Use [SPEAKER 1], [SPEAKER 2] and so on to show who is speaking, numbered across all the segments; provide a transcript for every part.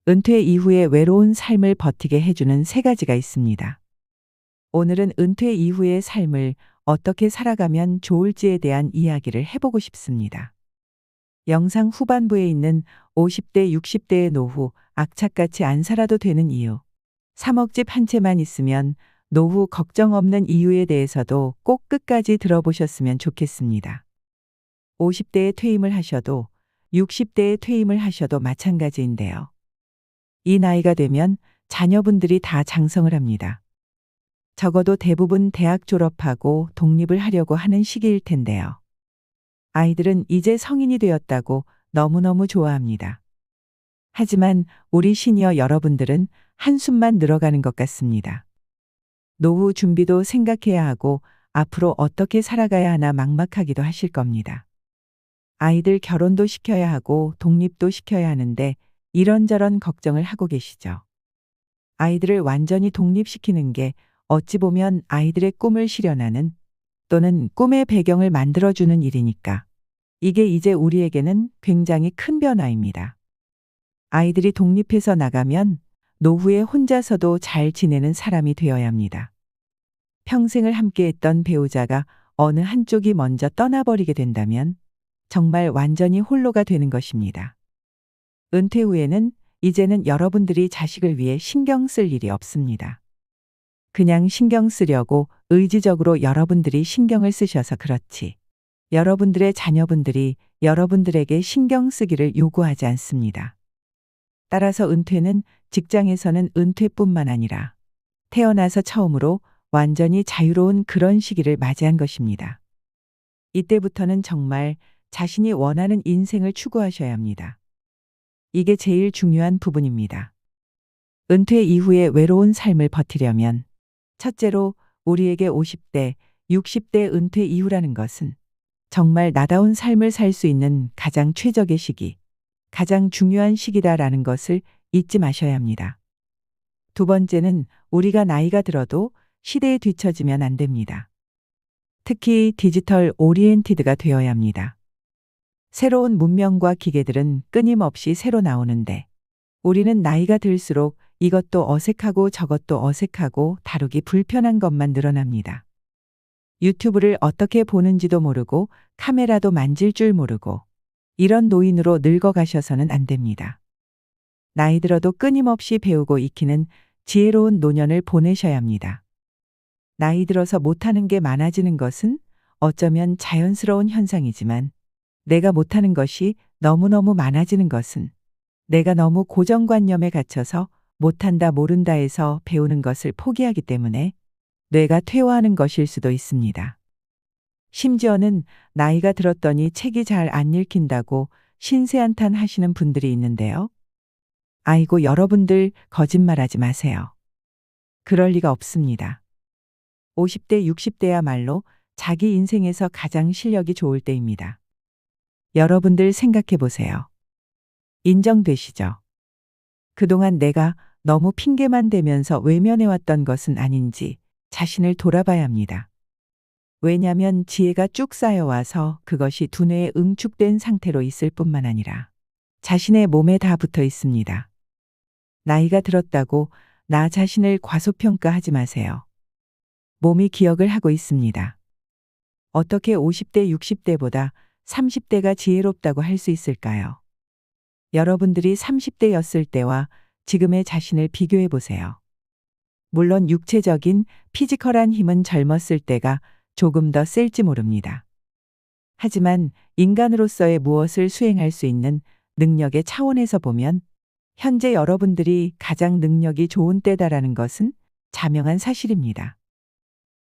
[SPEAKER 1] 은퇴 이후의 외로운 삶을 버티게 해주는 세 가지가 있습니다. 오늘은 은퇴 이후의 삶을 어떻게 살아가면 좋을지에 대한 이야기를 해보고 싶습니다. 영상 후반부에 있는 50대, 60대의 노후, 악착같이 안 살아도 되는 이유, 3억 집 한 채만 있으면 노후 걱정 없는 이유에 대해서도 꼭 끝까지 들어보셨으면 좋겠습니다. 50대에 퇴임을 하셔도 60대에 퇴임을 하셔도 마찬가지인데요. 이 나이가 되면 자녀분들이 다 장성을 합니다. 적어도 대부분 대학 졸업하고 독립을 하려고 하는 시기일 텐데요. 아이들은 이제 성인이 되었다고 너무너무 좋아합니다. 하지만 우리 시니어 여러분들은 한숨만 늘어가는 것 같습니다. 노후 준비도 생각해야 하고 앞으로 어떻게 살아가야 하나 막막하기도 하실 겁니다. 아이들 결혼도 시켜야 하고 독립도 시켜야 하는데 이런저런 걱정을 하고 계시죠. 아이들을 완전히 독립시키는 게 어찌 보면 아이들의 꿈을 실현하는 또는 꿈의 배경을 만들어주는 일이니까 이게 이제 우리에게는 굉장히 큰 변화입니다. 아이들이 독립해서 나가면 노후에 혼자서도 잘 지내는 사람이 되어야 합니다. 평생을 함께했던 배우자가 어느 한쪽이 먼저 떠나버리게 된다면 정말 완전히 홀로가 되는 것입니다. 은퇴 후에는 이제는 여러분들이 자식을 위해 신경 쓸 일이 없습니다. 그냥 신경 쓰려고 의지적으로 여러분들이 신경을 쓰셔서 그렇지. 여러분들의 자녀분들이 여러분들에게 신경 쓰기를 요구하지 않습니다. 따라서 은퇴는 직장에서는 은퇴뿐만 아니라 태어나서 처음으로 완전히 자유로운 그런 시기를 맞이한 것입니다. 이때부터는 정말 자신이 원하는 인생을 추구하셔야 합니다. 이게 제일 중요한 부분입니다. 은퇴 이후의 외로운 삶을 버티려면 첫째로 우리에게 50대, 60대 은퇴 이후라는 것은 정말 나다운 삶을 살 수 있는 가장 최적의 시기, 가장 중요한 시기다라는 것을 잊지 마셔야 합니다. 두 번째는 우리가 나이가 들어도 시대에 뒤처지면 안 됩니다. 특히 디지털 오리엔티드가 되어야 합니다. 새로운 문명과 기계들은 끊임없이 새로 나오는데 우리는 나이가 들수록 이것도 어색하고 저것도 어색하고 다루기 불편한 것만 늘어납니다. 유튜브를 어떻게 보는지도 모르고 카메라도 만질 줄 모르고 이런 노인으로 늙어가셔서는 안 됩니다. 나이 들어도 끊임없이 배우고 익히는 지혜로운 노년을 보내셔야 합니다. 나이 들어서 못하는 게 많아지는 것은 어쩌면 자연스러운 현상이지만 내가 못하는 것이 너무너무 많아지는 것은 내가 너무 고정관념에 갇혀서 못한다 모른다 해서 배우는 것을 포기하기 때문에 뇌가 퇴화하는 것일 수도 있습니다. 심지어는 나이가 들었더니 책이 잘 안 읽힌다고 신세한탄 하시는 분들이 있는데요. 아이고 여러분들 거짓말하지 마세요. 그럴 리가 없습니다. 50대, 60대야말로 자기 인생에서 가장 실력이 좋을 때입니다. 여러분들 생각해 보세요. 인정되시죠? 그동안 내가 너무 핑계만 대면서 외면해왔던 것은 아닌지 자신을 돌아봐야 합니다. 왜냐하면 지혜가 쭉 쌓여와서 그것이 두뇌에 응축된 상태로 있을 뿐만 아니라 자신의 몸에 다 붙어 있습니다. 나이가 들었다고 나 자신을 과소평가하지 마세요. 몸이 기억을 하고 있습니다. 어떻게 50대, 60대보다 30대가 지혜롭다고 할 수 있을까요? 여러분들이 30대였을 때와 지금의 자신을 비교해 보세요. 물론 육체적인 피지컬한 힘은 젊었을 때가 조금 더 셀지 모릅니다. 하지만 인간으로서의 무엇을 수행할 수 있는 능력의 차원에서 보면 현재 여러분들이 가장 능력이 좋은 때다라는 것은 자명한 사실입니다.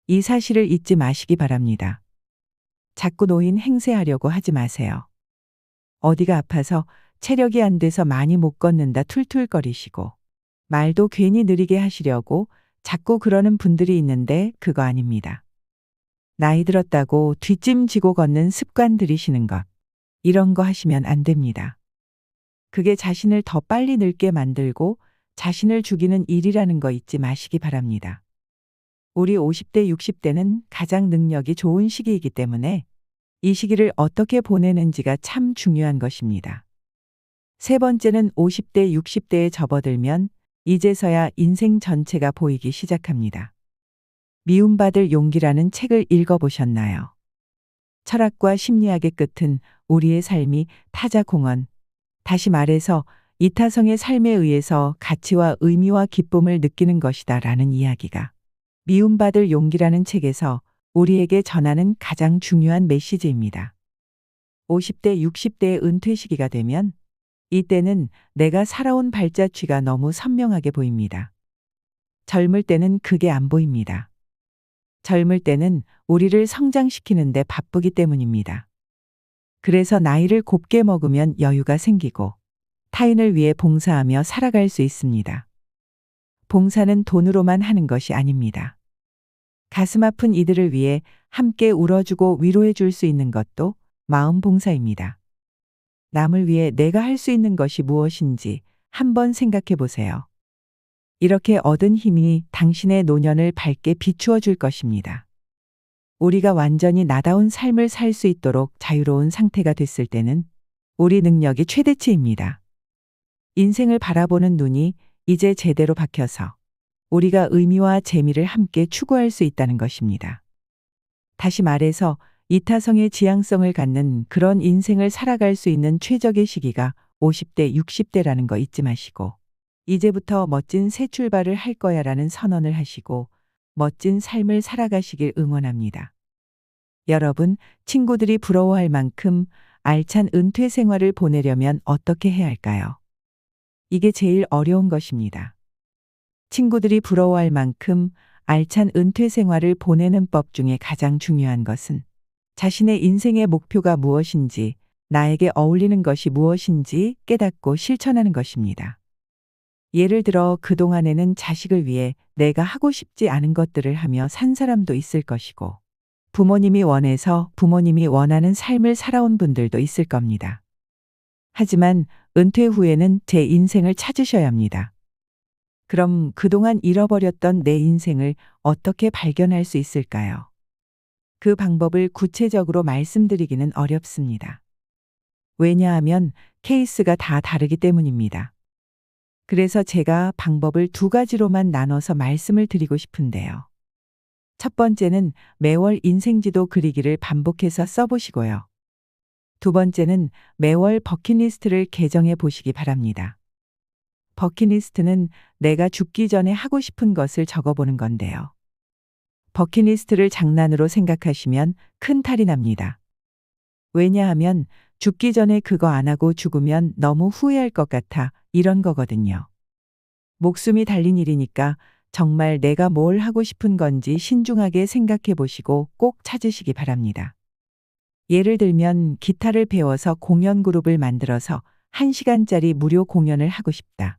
[SPEAKER 1] 이 사실을 잊지 마시기 바랍니다. 자꾸 노인 행세하려고 하지 마세요. 어디가 아파서 체력이 안 돼서 많이 못 걷는다 툴툴거리시고 말도 괜히 느리게 하시려고 자꾸 그러는 분들이 있는데 그거 아닙니다. 나이 들었다고 뒷짐지고 걷는 습관 들이시는 것. 이런 거 하시면 안 됩니다. 그게 자신을 더 빨리 늙게 만들고 자신을 죽이는 일이라는 거 잊지 마시기 바랍니다. 우리 50대, 60대는 가장 능력이 좋은 시기이기 때문에 이 시기를 어떻게 보내는지가 참 중요한 것입니다. 세 번째는 50대, 60대에 접어들면 이제서야 인생 전체가 보이기 시작합니다. 미움받을 용기라는 책을 읽어보셨나요? 철학과 심리학의 끝은 우리의 삶이 타자 공헌, 다시 말해서 이타성의 삶에 의해서 가치와 의미와 기쁨을 느끼는 것이다 라는 이야기가 미움받을 용기라는 책에서 우리에게 전하는 가장 중요한 메시지입니다. 50대, 60대의 은퇴 시기가 되면 이때는 내가 살아온 발자취가 너무 선명하게 보입니다. 젊을 때는 그게 안 보입니다. 젊을 때는 우리를 성장시키는데 바쁘기 때문입니다. 그래서 나이를 곱게 먹으면 여유가 생기고 타인을 위해 봉사하며 살아갈 수 있습니다. 봉사는 돈으로만 하는 것이 아닙니다. 가슴 아픈 이들을 위해 함께 울어주고 위로해 줄 수 있는 것도 마음 봉사입니다. 남을 위해 내가 할 수 있는 것이 무엇인지 한번 생각해 보세요. 이렇게 얻은 힘이 당신의 노년을 밝게 비추어 줄 것입니다. 우리가 완전히 나다운 삶을 살 수 있도록 자유로운 상태가 됐을 때는 우리 능력이 최대치입니다. 인생을 바라보는 눈이 이제 제대로 박혀서 우리가 의미와 재미를 함께 추구할 수 있다는 것입니다. 다시 말해서 이타성의 지향성을 갖는 그런 인생을 살아갈 수 있는 최적의 시기가 50대, 60대라는 거 잊지 마시고 이제부터 멋진 새 출발을 할 거야라는 선언을 하시고 멋진 삶을 살아가시길 응원합니다. 여러분, 친구들이 부러워할 만큼 알찬 은퇴 생활을 보내려면 어떻게 해야 할까요? 이게 제일 어려운 것입니다. 친구들이 부러워할 만큼 알찬 은퇴 생활을 보내는 법 중에 가장 중요한 것은 자신의 인생의 목표가 무엇인지, 나에게 어울리는 것이 무엇인지 깨닫고 실천하는 것입니다. 예를 들어 그동안에는 자식을 위해 내가 하고 싶지 않은 것들을 하며 산 사람도 있을 것이고, 부모님이 원해서 부모님이 원하는 삶을 살아온 분들도 있을 겁니다. 하지만 은퇴 후에는 제 인생을 찾으셔야 합니다. 그럼 그동안 잃어버렸던 내 인생을 어떻게 발견할 수 있을까요? 그 방법을 구체적으로 말씀드리기는 어렵습니다. 왜냐하면 케이스가 다 다르기 때문입니다. 그래서 제가 방법을 두 가지로만 나눠서 말씀을 드리고 싶은데요. 첫 번째는 매월 인생지도 그리기를 반복해서 써보시고요. 두 번째는 매월 버킷리스트를 개정해 보시기 바랍니다. 버킷리스트는 내가 죽기 전에 하고 싶은 것을 적어보는 건데요. 버킷리스트를 장난으로 생각하시면 큰 탈이 납니다. 왜냐하면 죽기 전에 그거 안 하고 죽으면 너무 후회할 것 같아 이런 거거든요. 목숨이 달린 일이니까 정말 내가 뭘 하고 싶은 건지 신중하게 생각해 보시고 꼭 찾으시기 바랍니다. 예를 들면 기타를 배워서 공연 그룹을 만들어서 1시간짜리 무료 공연을 하고 싶다.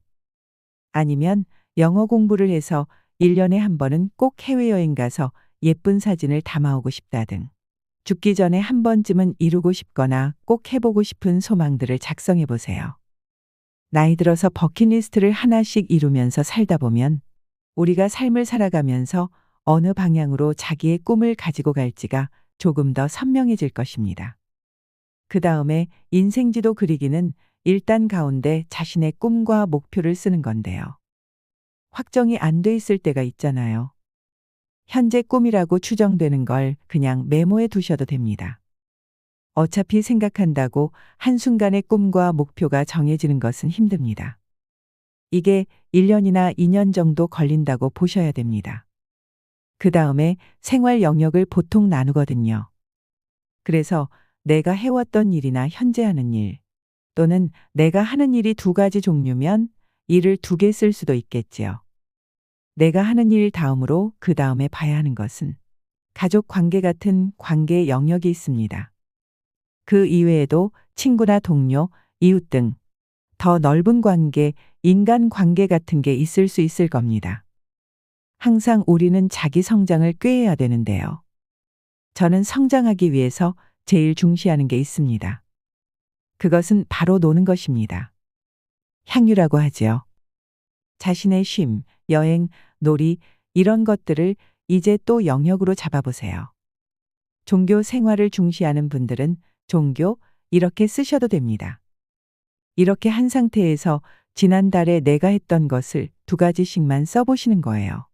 [SPEAKER 1] 아니면 영어 공부를 해서 1년에 한 번은 꼭 해외여행 가서 예쁜 사진을 담아오고 싶다 등 죽기 전에 한 번쯤은 이루고 싶거나 꼭 해보고 싶은 소망들을 작성해 보세요. 나이 들어서 버킷리스트를 하나씩 이루면서 살다 보면 우리가 삶을 살아가면서 어느 방향으로 자기의 꿈을 가지고 갈지가 조금 더 선명해질 것입니다. 그 다음에 인생지도 그리기는 일단 가운데 자신의 꿈과 목표를 쓰는 건데요. 확정이 안 돼 있을 때가 있잖아요. 현재 꿈이라고 추정되는 걸 그냥 메모해 두셔도 됩니다. 어차피 생각한다고 한순간에 꿈과 목표가 정해지는 것은 힘듭니다. 이게 1년이나 2년 정도 걸린다고 보셔야 됩니다. 그 다음에 생활 영역을 보통 나누거든요. 그래서 내가 해왔던 일이나 현재 하는 일, 또는 내가 하는 일이 두 가지 종류면 일을 두 개 쓸 수도 있겠지요. 내가 하는 일 다음으로 그 다음에 봐야 하는 것은 가족 관계 같은 관계 영역이 있습니다. 그 이외에도 친구나 동료, 이웃 등 더 넓은 관계, 인간 관계 같은 게 있을 수 있을 겁니다. 항상 우리는 자기 성장을 꾀해야 되는데요. 저는 성장하기 위해서 제일 중시하는 게 있습니다. 그것은 바로 노는 것입니다. 향유라고 하지요. 자신의 쉼, 여행, 놀이 이런 것들을 이제 또 영역으로 잡아보세요. 종교 생활을 중시하는 분들은 종교 이렇게 쓰셔도 됩니다. 이렇게 한 상태에서 지난달에 내가 했던 것을 2가지씩만 써보시는 거예요.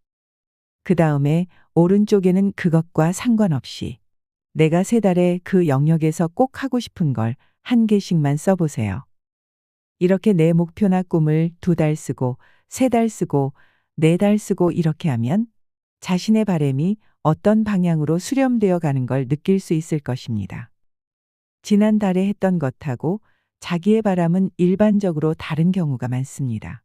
[SPEAKER 1] 그 다음에 오른쪽에는 그것과 상관없이 내가 3달에 그 영역에서 꼭 하고 싶은 걸 1개씩만 써보세요. 이렇게 내 목표나 꿈을 2달 쓰고 3달 쓰고 4달 쓰고 이렇게 하면 자신의 바람이 어떤 방향으로 수렴되어 가는 걸 느낄 수 있을 것입니다. 지난달에 했던 것하고 자기의 바람은 일반적으로 다른 경우가 많습니다.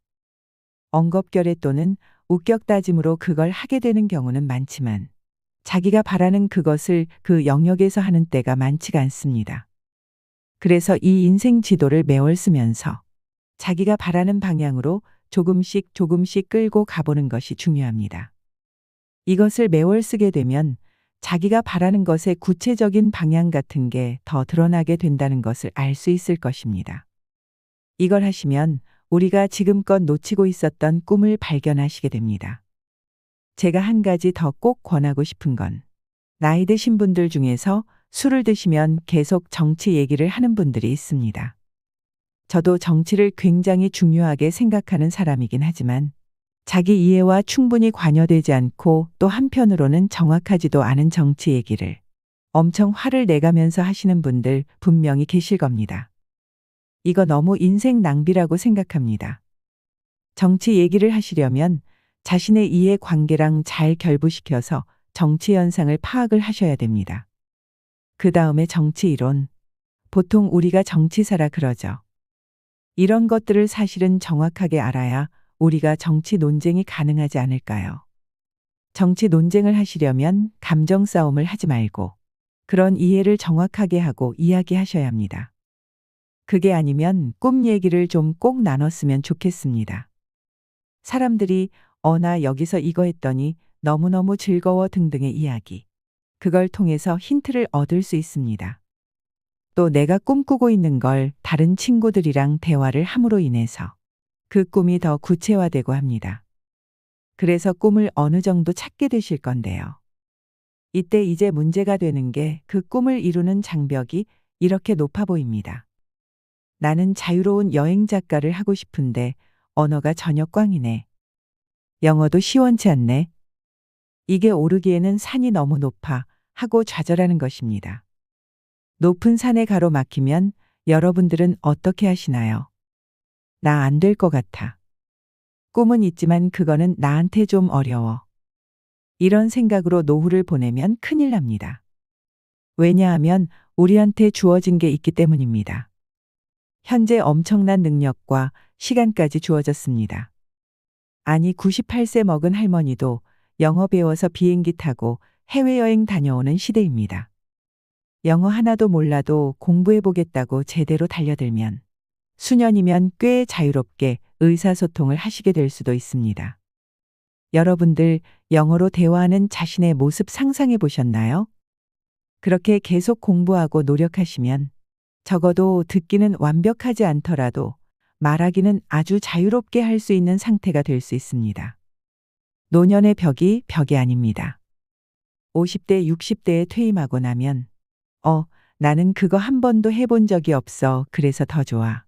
[SPEAKER 1] 엉겁결에 또는 우격다짐으로 그걸 하게 되는 경우는 많지만 자기가 바라는 그것을 그 영역에서 하는 때가 많지가 않습니다. 그래서 이 인생 지도를 매월 쓰면서 자기가 바라는 방향으로 조금씩 조금씩 끌고 가보는 것이 중요합니다. 이것을 매월 쓰게 되면 자기가 바라는 것의 구체적인 방향 같은 게 더 드러나게 된다는 것을 알 수 있을 것입니다. 이걸 하시면 우리가 지금껏 놓치고 있었던 꿈을 발견하시게 됩니다. 제가 한 가지 더 꼭 권하고 싶은 건 나이 드신 분들 중에서 술을 드시면 계속 정치 얘기를 하는 분들이 있습니다. 저도 정치를 굉장히 중요하게 생각하는 사람이긴 하지만 자기 이해와 충분히 관여되지 않고 또 한편으로는 정확하지도 않은 정치 얘기를 엄청 화를 내가면서 하시는 분들 분명히 계실 겁니다. 이거 너무 인생 낭비라고 생각합니다. 정치 얘기를 하시려면 자신의 이해 관계랑 잘 결부시켜서 정치 현상을 파악을 하셔야 됩니다. 그 다음에 정치 이론. 보통 우리가 정치사라 그러죠. 이런 것들을 사실은 정확하게 알아야 우리가 정치 논쟁이 가능하지 않을까요? 정치 논쟁을 하시려면 감정 싸움을 하지 말고 그런 이해를 정확하게 하고 이야기하셔야 합니다. 그게 아니면 꿈 얘기를 좀 꼭 나눴으면 좋겠습니다. 사람들이 나 여기서 이거 했더니 너무너무 즐거워 등등의 이야기. 그걸 통해서 힌트를 얻을 수 있습니다. 또 내가 꿈꾸고 있는 걸 다른 친구들이랑 대화를 함으로 인해서 그 꿈이 더 구체화되고 합니다. 그래서 꿈을 어느 정도 찾게 되실 건데요. 이때 이제 문제가 되는 게 그 꿈을 이루는 장벽이 이렇게 높아 보입니다. 나는 자유로운 여행 작가를 하고 싶은데 언어가 전혀 꽝이네. 영어도 시원치 않네. 이게 오르기에는 산이 너무 높아 하고 좌절하는 것입니다. 높은 산에 가로막히면 여러분들은 어떻게 하시나요? 나 안 될 것 같아. 꿈은 있지만 그거는 나한테 좀 어려워. 이런 생각으로 노후를 보내면 큰일 납니다. 왜냐하면 우리한테 주어진 게 있기 때문입니다. 현재 엄청난 능력과 시간까지 주어졌습니다. 아니 98세 먹은 할머니도 영어 배워서 비행기 타고 해외여행 다녀오는 시대입니다. 영어 하나도 몰라도 공부해보겠다고 제대로 달려들면 수년이면 꽤 자유롭게 의사소통을 하시게 될 수도 있습니다. 여러분들 영어로 대화하는 자신의 모습 상상해 보셨나요? 그렇게 계속 공부하고 노력하시면 적어도 듣기는 완벽하지 않더라도 말하기는 아주 자유롭게 할 수 있는 상태가 될 수 있습니다. 노년의 벽이 벽이 아닙니다. 50대, 60대에 퇴임하고 나면 나는 그거 한 번도 해본 적이 없어. 그래서 더 좋아.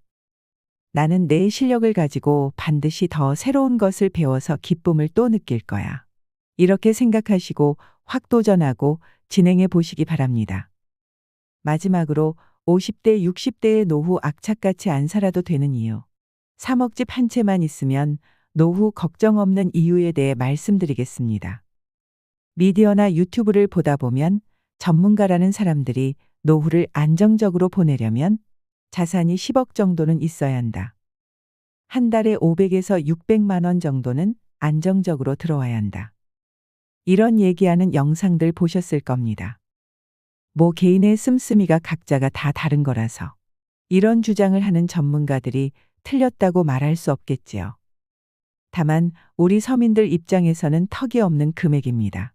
[SPEAKER 1] 나는 내 실력을 가지고 반드시 더 새로운 것을 배워서 기쁨을 또 느낄 거야. 이렇게 생각하시고 확 도전하고 진행해 보시기 바랍니다. 마지막으로 50대, 60대의 노후 악착같이 안 살아도 되는 이유. 3억 집 한 채만 있으면 노후 걱정 없는 이유에 대해 말씀드리겠습니다. 미디어나 유튜브를 보다 보면 전문가라는 사람들이 노후를 안정적으로 보내려면 자산이 10억 정도는 있어야 한다. 한 달에 500에서 600만 원 정도는 안정적으로 들어와야 한다. 이런 얘기하는 영상들 보셨을 겁니다. 뭐 개인의 씀씀이가 각자가 다 다른 거라서 이런 주장을 하는 전문가들이 틀렸다고 말할 수 없겠지요. 다만 우리 서민들 입장에서는 턱이 없는 금액입니다.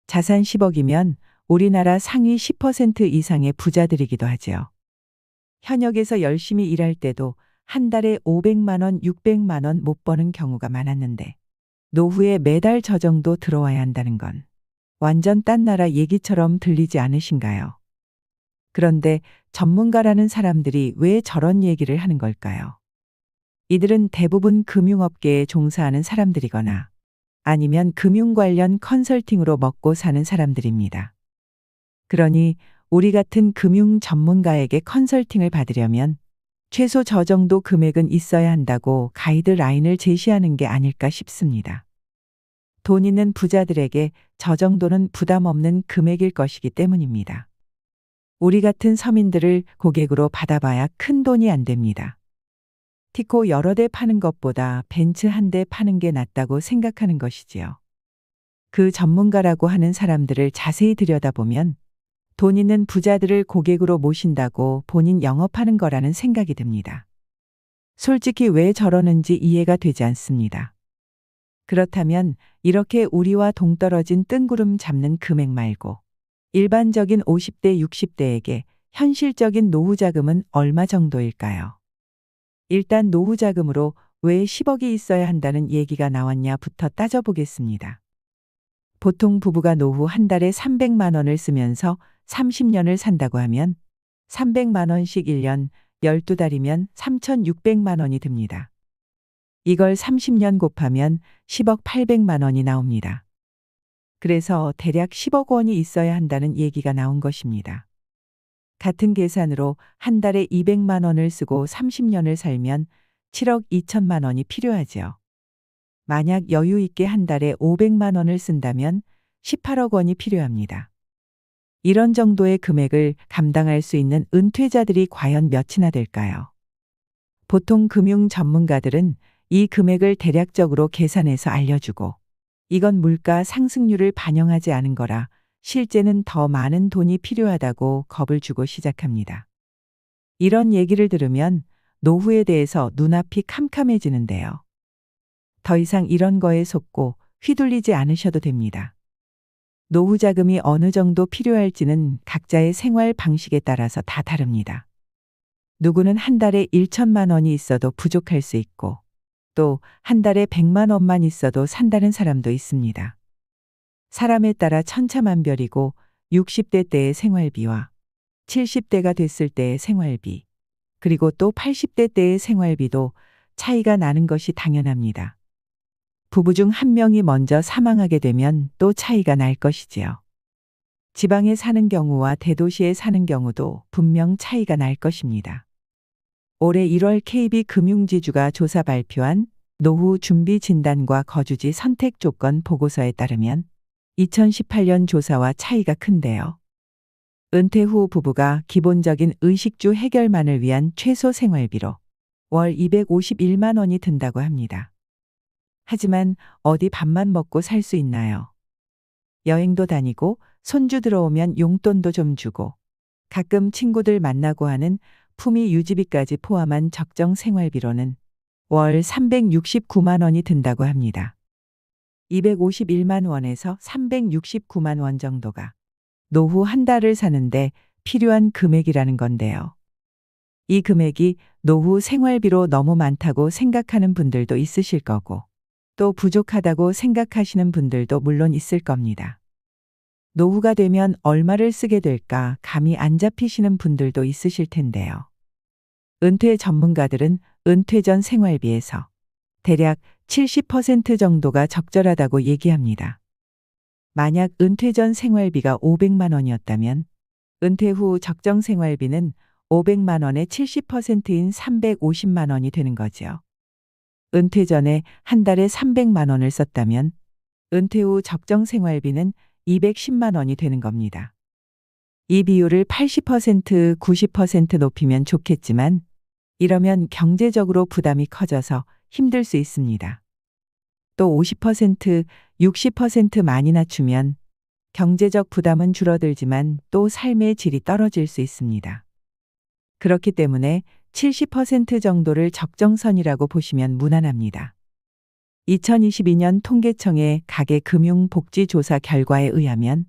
[SPEAKER 1] 자산 10억이면 우리나라 상위 10% 이상의 부자들이기도 하지요. 현역에서 열심히 일할 때도 한 달에 500만 원, 600만 원 못 버는 경우가 많았는데 노후에 매달 저 정도 들어와야 한다는 건 완전 딴 나라 얘기처럼 들리지 않으신가요? 그런데 전문가라는 사람들이 왜 저런 얘기를 하는 걸까요? 이들은 대부분 금융업계에 종사하는 사람들이거나 아니면 금융 관련 컨설팅으로 먹고 사는 사람들입니다. 그러니 우리 같은 금융 전문가에게 컨설팅을 받으려면 최소 저 정도 금액은 있어야 한다고 가이드라인을 제시하는 게 아닐까 싶습니다. 돈 있는 부자들에게 저 정도는 부담 없는 금액일 것이기 때문입니다. 우리 같은 서민들을 고객으로 받아봐야 큰 돈이 안 됩니다. 티코 여러 대 파는 것보다 벤츠 한 대 파는 게 낫다고 생각하는 것이지요. 그 전문가라고 하는 사람들을 자세히 들여다보면 돈 있는 부자들을 고객으로 모신다고 본인 영업하는 거라는 생각이 듭니다. 솔직히 왜 저러는지 이해가 되지 않습니다. 그렇다면 이렇게 우리와 동떨어진 뜬구름 잡는 금액 말고 일반적인 50대, 60대에게 현실적인 노후 자금은 얼마 정도일까요? 일단 노후 자금으로 왜 10억이 있어야 한다는 얘기가 나왔냐부터 따져보겠습니다. 보통 부부가 노후 한 달에 300만 원을 쓰면서 30년을 산다고 하면 300만 원씩 1년 12달이면 3,600만 원이 듭니다. 이걸 30년 곱하면 10억 800만 원이 나옵니다. 그래서 대략 10억 원이 있어야 한다는 얘기가 나온 것입니다. 같은 계산으로 한 달에 200만 원을 쓰고 30년을 살면 7억 2천만 원이 필요하지요. 만약 여유 있게 한 달에 500만 원을 쓴다면 18억 원이 필요합니다. 이런 정도의 금액을 감당할 수 있는 은퇴자들이 과연 몇이나 될까요? 보통 금융 전문가들은 이 금액을 대략적으로 계산해서 알려주고 이건 물가 상승률을 반영하지 않은 거라 실제는 더 많은 돈이 필요하다고 겁을 주고 시작합니다. 이런 얘기를 들으면 노후에 대해서 눈앞이 캄캄해지는데요. 더 이상 이런 거에 속고 휘둘리지 않으셔도 됩니다. 노후 자금이 어느 정도 필요할지는 각자의 생활 방식에 따라서 다 다릅니다. 누구는 한 달에 1천만 원이 있어도 부족할 수 있고 또 한 달에 100만 원만 있어도 산다는 사람도 있습니다. 사람에 따라 천차만별이고 60대 때의 생활비와 70대가 됐을 때의 생활비, 그리고 또 80대 때의 생활비도 차이가 나는 것이 당연합니다. 부부 중 한 명이 먼저 사망하게 되면 또 차이가 날 것이지요. 지방에 사는 경우와 대도시에 사는 경우도 분명 차이가 날 것입니다. 올해 1월 KB금융지주가 조사 발표한 노후 준비 진단과 거주지 선택 조건 보고서에 따르면 2018년 조사와 차이가 큰데요. 은퇴 후 부부가 기본적인 의식주 해결만을 위한 최소 생활비로 월 251만 원이 든다고 합니다. 하지만 어디 밥만 먹고 살 수 있나요? 여행도 다니고 손주 들어오면 용돈도 좀 주고 가끔 친구들 만나고 하는 품위 유지비까지 포함한 적정 생활비로는 월 369만 원이 든다고 합니다. 251만 원에서 369만 원 정도가 노후 한 달을 사는데 필요한 금액이라는 건데요. 이 금액이 노후 생활비로 너무 많다고 생각하는 분들도 있으실 거고 또 부족하다고 생각하시는 분들도 물론 있을 겁니다. 노후가 되면 얼마를 쓰게 될까 감이 안 잡히시는 분들도 있으실 텐데요. 은퇴 전문가들은 은퇴 전 생활비에서 대략 70% 정도가 적절하다고 얘기합니다. 만약 은퇴 전 생활비가 500만 원이었다면 은퇴 후 적정 생활비는 500만 원의 70%인 350만 원이 되는 거죠. 은퇴 전에 한 달에 300만 원을 썼다면 은퇴 후 적정 생활비는 210만 원이 되는 겁니다. 이 비율을 80%, 90% 높이면 좋겠지만 이러면 경제적으로 부담이 커져서 힘들 수 있습니다. 또 50%, 60% 많이 낮추면 경제적 부담은 줄어들지만 또 삶의 질이 떨어질 수 있습니다. 그렇기 때문에 70% 정도를 적정선이라고 보시면 무난합니다. 2022년 통계청의 가계금융복지조사 결과에 의하면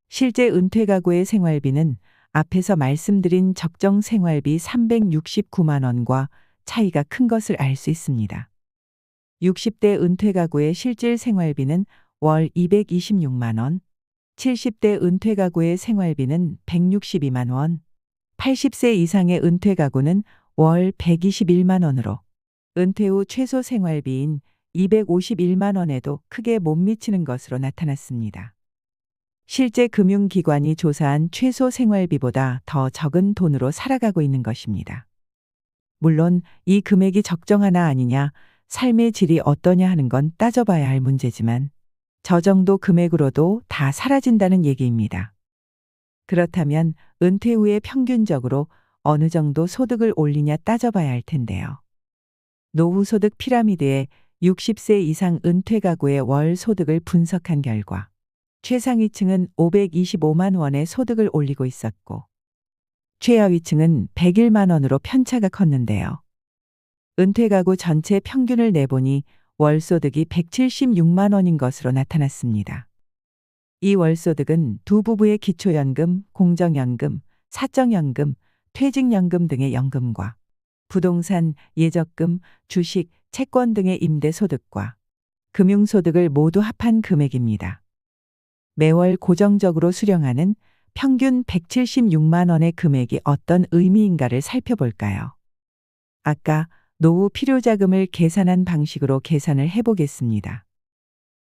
[SPEAKER 1] 실제 은퇴 가구의 생활비는 앞에서 말씀드린 적정 생활비 369만 원과 차이가 큰 것을 알 수 있습니다. 60대 은퇴 가구의 실질 생활비는 월 226만 원, 70대 은퇴 가구의 생활비는 162만 원, 80세 이상의 은퇴 가구는 월 121만 원으로 은퇴 후 최소 생활비인 251만 원에도 크게 못 미치는 것으로 나타났습니다. 실제 금융기관이 조사한 최소 생활비보다 더 적은 돈으로 살아가고 있는 것입니다. 물론 이 금액이 적정하나 아니냐, 삶의 질이 어떠냐 하는 건 따져봐야 할 문제지만 저 정도 금액으로도 다 사라진다는 얘기입니다. 그렇다면 은퇴 후에 평균적으로 어느 정도 소득을 올리냐 따져봐야 할 텐데요. 노후소득 피라미드에 60세 이상 은퇴 가구의 월 소득을 분석한 결과 최상위층은 525만 원의 소득을 올리고 있었고 최하위층은 101만 원으로 편차가 컸는데요. 은퇴 가구 전체 평균을 내보니 월소득이 176만 원인 것으로 나타났습니다. 이 월소득은 두 부부의 기초연금, 공정연금, 사적연금, 퇴직연금 등의 연금과 부동산, 예적금, 주식, 채권 등의 임대소득과 금융소득을 모두 합한 금액입니다. 매월 고정적으로 수령하는 평균 176만 원의 금액이 어떤 의미인가를 살펴볼까요? 아까 노후 필요자금을 계산한 방식으로 계산을 해보겠습니다.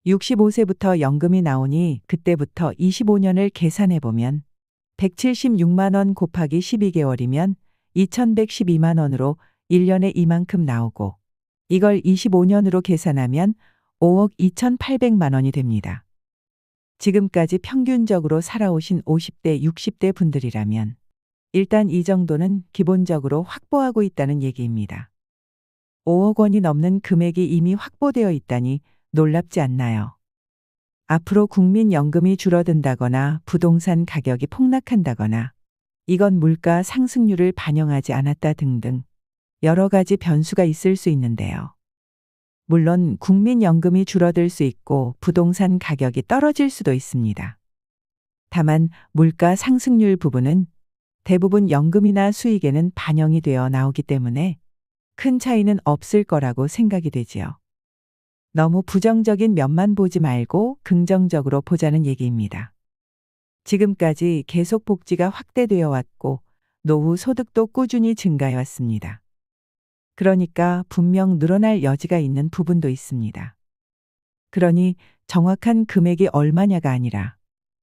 [SPEAKER 1] 65세부터 연금이 나오니 그때부터 25년을 계산해보면 176만 원 곱하기 12개월이면 2112만 원으로 1년에 이만큼 나오고 이걸 25년으로 계산하면 5억 2800만 원이 됩니다. 지금까지 평균적으로 살아오신 50대, 60대 분들이라면 일단 이 정도는 기본적으로 확보하고 있다는 얘기입니다. 5억 원이 넘는 금액이 이미 확보되어 있다니 놀랍지 않나요? 앞으로 국민연금이 줄어든다거나 부동산 가격이 폭락한다거나 이건 물가 상승률을 반영하지 않았다 등등 여러 가지 변수가 있을 수 있는데요. 물론 국민연금이 줄어들 수 있고 부동산 가격이 떨어질 수도 있습니다. 다만 물가 상승률 부분은 대부분 연금이나 수익에는 반영이 되어 나오기 때문에 큰 차이는 없을 거라고 생각이 되지요. 너무 부정적인 면만 보지 말고 긍정적으로 보자는 얘기입니다. 지금까지 계속 복지가 확대되어 왔고 노후 소득도 꾸준히 증가해 왔습니다. 그러니까 분명 늘어날 여지가 있는 부분도 있습니다. 그러니 정확한 금액이 얼마냐가 아니라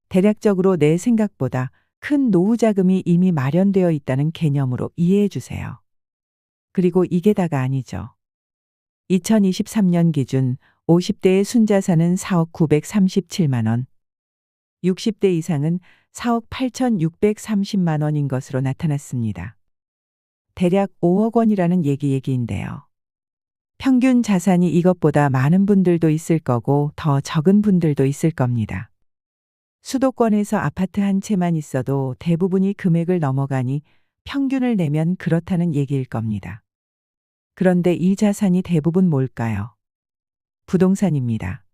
[SPEAKER 1] 대략적으로 내 생각보다 큰 노후 자금이 이미 마련되어 있다는 개념으로 이해해 주세요. 그리고 이게 다가 아니죠. 2023년 기준 50대의 순자산은 4억 937만 원, 60대 이상은 4억 8,630만 원인 것으로 나타났습니다. 대략 5억 원이라는 얘기인데요. 평균 자산이 이것보다 많은 분들도 있을 거고 더 적은 분들도 있을 겁니다. 수도권에서 아파트 한 채만 있어도 대부분이 금액을 넘어가니 평균을 내면 그렇다는 얘기일 겁니다. 그런데 이 자산이 대부분 뭘까요? 부동산입니다.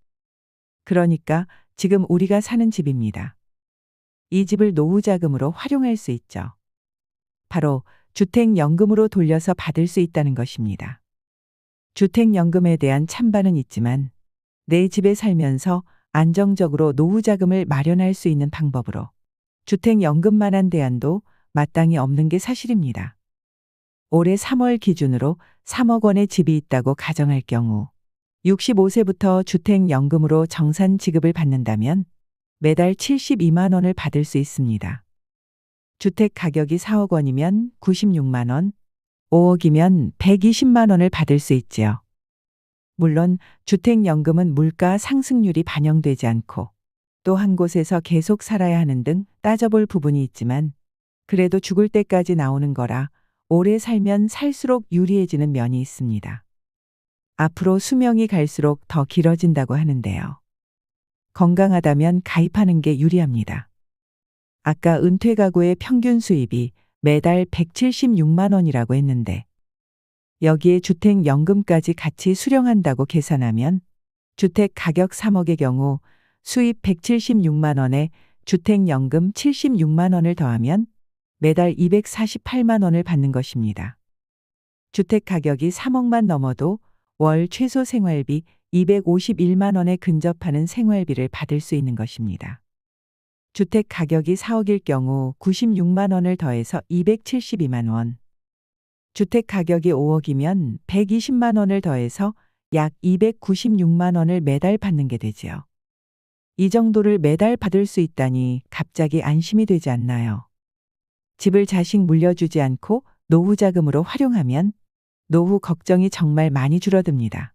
[SPEAKER 1] 그러니까 지금 우리가 사는 집입니다. 이 집을 노후자금으로 활용할 수 있죠. 바로 주택연금으로 돌려서 받을 수 있다는 것입니다. 주택연금에 대한 찬반은 있지만 내 집에 살면서 안정적으로 노후자금을 마련할 수 있는 방법으로 주택연금만한 대안도 마땅히 없는 게 사실입니다. 올해 3월 기준으로 3억 원의 집이 있다고 가정할 경우 65세부터 주택연금으로 정산 지급을 받는다면 매달 72만 원을 받을 수 있습니다. 주택 가격이 4억 원이면 96만 원, 5억이면 120만 원을 받을 수 있지요. 물론 주택연금은 물가 상승률이 반영되지 않고 또 한 곳에서 계속 살아야 하는 등 따져볼 부분이 있지만 그래도 죽을 때까지 나오는 거라 오래 살면 살수록 유리해지는 면이 있습니다. 앞으로 수명이 갈수록 더 길어진다고 하는데요. 건강하다면 가입하는 게 유리합니다. 아까 은퇴 가구의 평균 수입이 매달 176만 원이라고 했는데 여기에 주택연금까지 같이 수령한다고 계산하면 주택 가격 3억의 경우 수입 176만 원에 주택연금 76만 원을 더하면 매달 248만 원을 받는 것입니다. 주택 가격이 3억만 넘어도 월 최소 생활비 251만 원에 근접하는 생활비를 받을 수 있는 것입니다. 주택 가격이 4억일 경우 96만 원을 더해서 272만 원. 주택 가격이 5억이면 120만 원을 더해서 약 296만 원을 매달 받는 게 되지요. 이 정도를 매달 받을 수 있다니 갑자기 안심이 되지 않나요? 집을 자식 물려주지 않고 노후 자금으로 활용하면 노후 걱정이 정말 많이 줄어듭니다.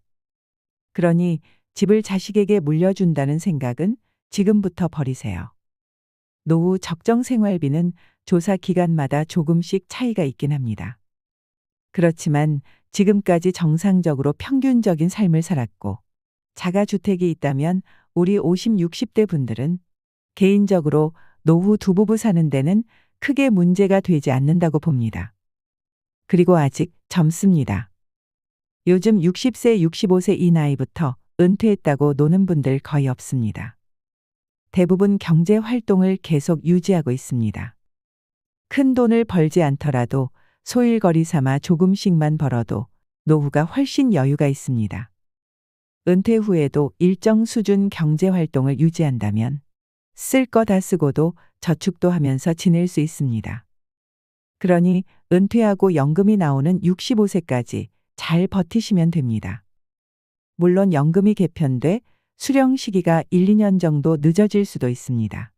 [SPEAKER 1] 그러니 집을 자식에게 물려준다는 생각은 지금부터 버리세요. 노후 적정 생활비는 조사 기간마다 조금씩 차이가 있긴 합니다. 그렇지만 지금까지 정상적으로 평균적인 삶을 살았고 자가주택이 있다면 우리 50, 60대 분들은 개인적으로 노후 두 부부 사는 데는 크게 문제가 되지 않는다고 봅니다. 그리고 아직 젊습니다. 요즘 60세, 65세 이 나이부터 은퇴했다고 노는 분들 거의 없습니다. 대부분 경제 활동을 계속 유지하고 있습니다. 큰 돈을 벌지 않더라도 소일거리 삼아 조금씩만 벌어도 노후가 훨씬 여유가 있습니다. 은퇴 후에도 일정 수준 경제 활동을 유지한다면 쓸 거 다 쓰고도 저축도 하면서 지낼 수 있습니다. 그러니 은퇴하고 연금이 나오는 65세까지 잘 버티시면 됩니다. 물론 연금이 개편돼 수령 시기가 1, 2년 정도 늦어질 수도 있습니다.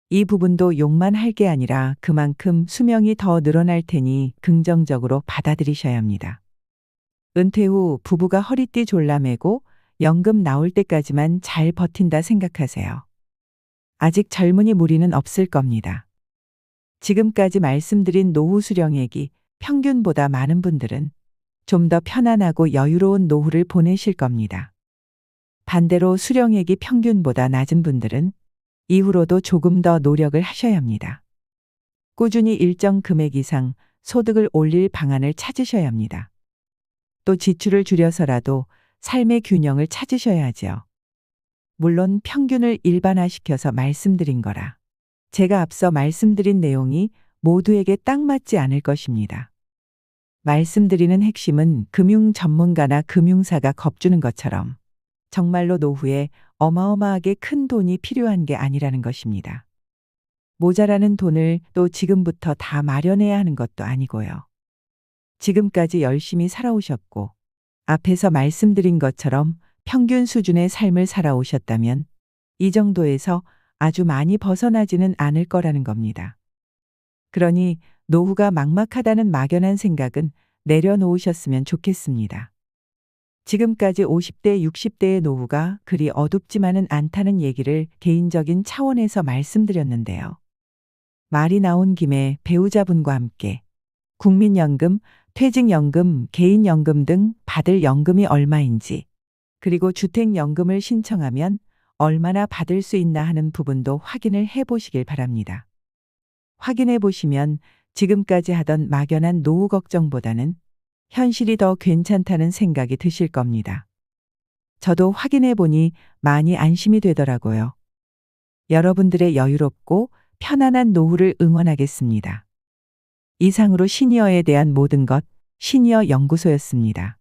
[SPEAKER 1] 이 부분도 욕만 할 게 아니라 그만큼 수명이 더 늘어날 테니 긍정적으로 받아들이셔야 합니다. 은퇴 후 부부가 허리띠 졸라매고 연금 나올 때까지만 잘 버틴다 생각하세요. 아직 젊은이 무리는 없을 겁니다. 지금까지 말씀드린 노후 수령액이 평균보다 많은 분들은 좀 더 편안하고 여유로운 노후를 보내실 겁니다. 반대로 수령액이 평균보다 낮은 분들은 이후로도 조금 더 노력을 하셔야 합니다. 꾸준히 일정 금액 이상 소득을 올릴 방안을 찾으셔야 합니다. 또 지출을 줄여서라도 삶의 균형을 찾으셔야 하죠. 물론 평균을 일반화시켜서 말씀드린 거라 제가 앞서 말씀드린 내용이 모두에게 딱 맞지 않을 것입니다. 말씀드리는 핵심은 금융 전문가나 금융사가 겁주는 것처럼 정말로 노후에 어마어마하게 큰 돈이 필요한 게 아니라는 것입니다. 모자라는 돈을 또 지금부터 다 마련해야 하는 것도 아니고요. 지금까지 열심히 살아오셨고 앞에서 말씀드린 것처럼 평균 수준의 삶을 살아오셨다면 이 정도에서 아주 많이 벗어나지는 않을 거라는 겁니다. 그러니 노후가 막막하다는 막연한 생각은 내려놓으셨으면 좋겠습니다. 지금까지 50대, 60대의 노후가 그리 어둡지만은 않다는 얘기를 개인적인 차원에서 말씀드렸는데요. 말이 나온 김에 배우자분과 함께 국민연금, 퇴직연금, 개인연금 등 받을 연금이 얼마인지, 그리고 주택연금을 신청하면 얼마나 받을 수 있나 하는 부분도 확인을 해 보시길 바랍니다. 확인해 보시면 지금까지 하던 막연한 노후 걱정보다는 현실이 더 괜찮다는 생각이 드실 겁니다. 저도 확인해 보니 많이 안심이 되더라고요. 여러분들의 여유롭고 편안한 노후를 응원하겠습니다. 이상으로 시니어에 대한 모든 것 시니어 연구소였습니다.